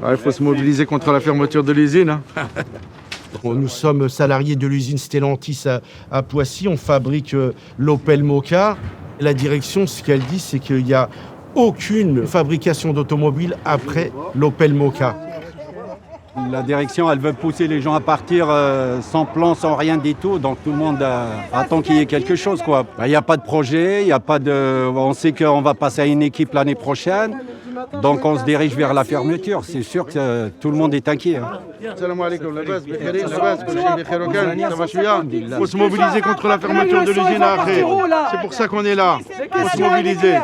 Il faut se mobiliser contre la fermeture de l'usine. Hein. Nous sommes salariés de l'usine Stellantis à Poissy. On fabrique l'Opel Mokka. La direction, ce qu'elle dit, c'est qu'il n'y a aucune fabrication d'automobile après l'Opel Mokka. La direction, elle veut pousser les gens à partir sans plan, sans rien du tout. Donc tout le monde attend qu'il y ait quelque chose, quoi. Il n'y a pas de projet, il y a pas de. On sait qu'on va passer à une équipe l'année prochaine. Donc on se dirige vers la fermeture. C'est sûr que tout le monde est inquiet. Hein. Salam alaikum, il faut se mobiliser contre la fermeture de l'usine à Achré. C'est pour ça qu'on est là. Il faut se mobiliser.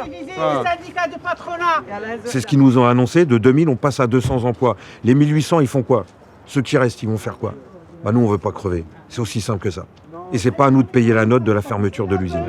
C'est ce qu'ils nous ont annoncé. De 2000, on passe à 200 emplois. Les 1800, ils font quoi? Ceux qui restent, ils vont faire quoi? Nous, on veut pas crever. C'est aussi simple que ça. Et c'est pas à nous de payer la note de la fermeture de l'usine.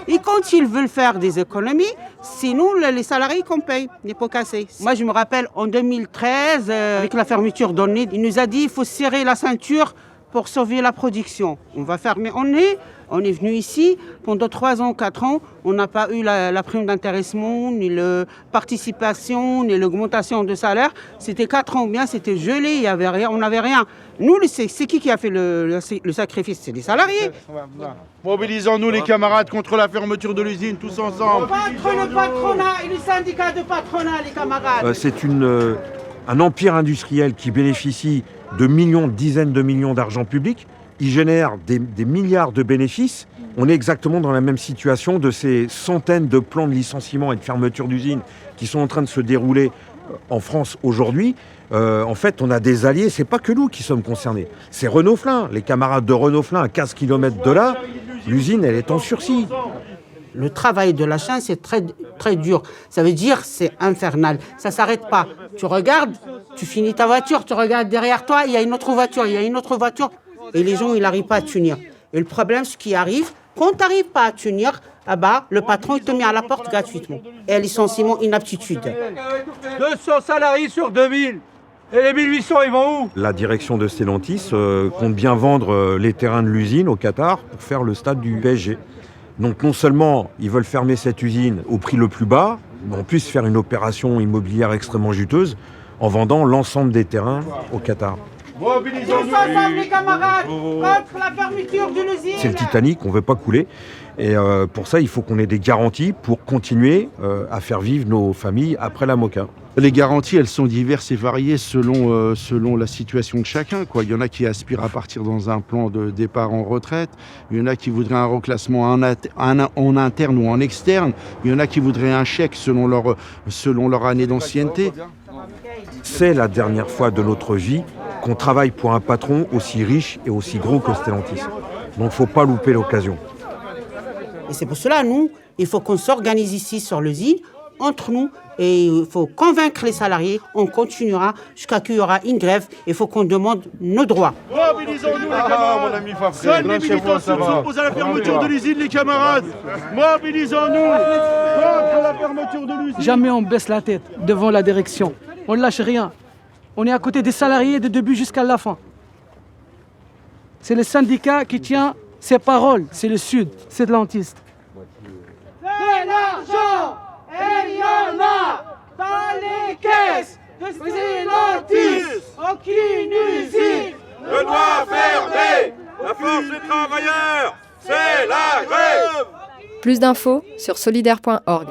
Et quand ils veulent faire des économies, c'est nous, les salariés, qu'on paye les pots cassés. Moi, je me rappelle, en 2013, avec la fermeture d'Onnez, il nous a dit qu'il faut serrer la ceinture pour sauver la production. On va fermerOnnez. On est venu ici, pendant 3 ans, 4 ans, on n'a pas eu la prime d'intéressement, ni la participation, ni l'augmentation de salaire. C'était 4 ans bien, c'était gelé, il y avait rien, on n'avait rien. Nous, c'est qui a fait le sacrifice? C'est les salariés. Mobilisons-nous les camarades contre la fermeture de l'usine, tous ensemble. Contre le patronat et le syndicat de patronat, les camarades. C'est un empire industriel qui bénéficie de millions, de dizaines de millions d'argent public. Il génère des milliards de bénéfices. On est exactement dans la même situation de ces centaines de plans de licenciement et de fermeture d'usines qui sont en train de se dérouler en France aujourd'hui. En fait, on a des alliés, c'est pas que nous qui sommes concernés. C'est Renault-Flin, les camarades de Renault-Flin à 15 km de là, l'usine, elle est en sursis. Le travail de la chaîne, c'est très, très dur. Ça veut dire c'est infernal. Ça ne s'arrête pas. Tu regardes, tu finis ta voiture, tu regardes derrière toi, il y a une autre voiture, il y a une autre voiture. Et les gens, ils n'arrivent pas à tenir. Et le problème, ce qui arrive, quand tu n'arrives pas à tenir, le patron, il te met à la porte gratuitement. Et licenciement, inaptitude. 200 salariés sur 2000. Et les 1800, ils vont où? La direction de Stellantis compte bien vendre les terrains de l'usine au Qatar pour faire le stade du PSG. Donc non seulement ils veulent fermer cette usine au prix le plus bas, mais en plus faire une opération immobilière extrêmement juteuse en vendant l'ensemble des terrains au Qatar. Tous ensemble, les camarades, contre la fermeture d'une usine. C'est le Titanic, on ne veut pas couler. Et pour ça, il faut qu'on ait des garanties pour continuer à faire vivre nos familles après la Mokka. Les garanties, elles sont diverses et variées selon la situation de chacun, quoi. Il y en a qui aspirent à partir dans un plan de départ en retraite. Il y en a qui voudraient un reclassement en interne ou en externe. Il y en a qui voudraient un chèque selon leur année d'ancienneté. C'est la dernière fois de notre vie qu'on travaille pour un patron aussi riche et aussi gros que Stellantis. Donc il ne faut pas louper l'occasion. Et c'est pour cela, nous, il faut qu'on s'organise ici sur l'usine, entre nous, et il faut convaincre les salariés. On continuera jusqu'à qu'il y aura une grève. Il faut qu'on demande nos droits. Mobilisons-nous, les camarades. Seuls les militants s'opposent à la fermeture de l'usine, les camarades. Mobilisons-nous contre la fermeture de l'usine. Jamais on baisse la tête devant la direction. On ne lâche rien. On est à côté des salariés du début jusqu'à la fin. C'est le syndicat qui tient ses paroles. C'est le Sud, c'est Stellantis. De l'argent, et il y en a dans les caisses de Stellantis. Aucune usine ne doit fermer. La force des travailleurs, c'est la grève. Plus d'infos sur solidaire.org.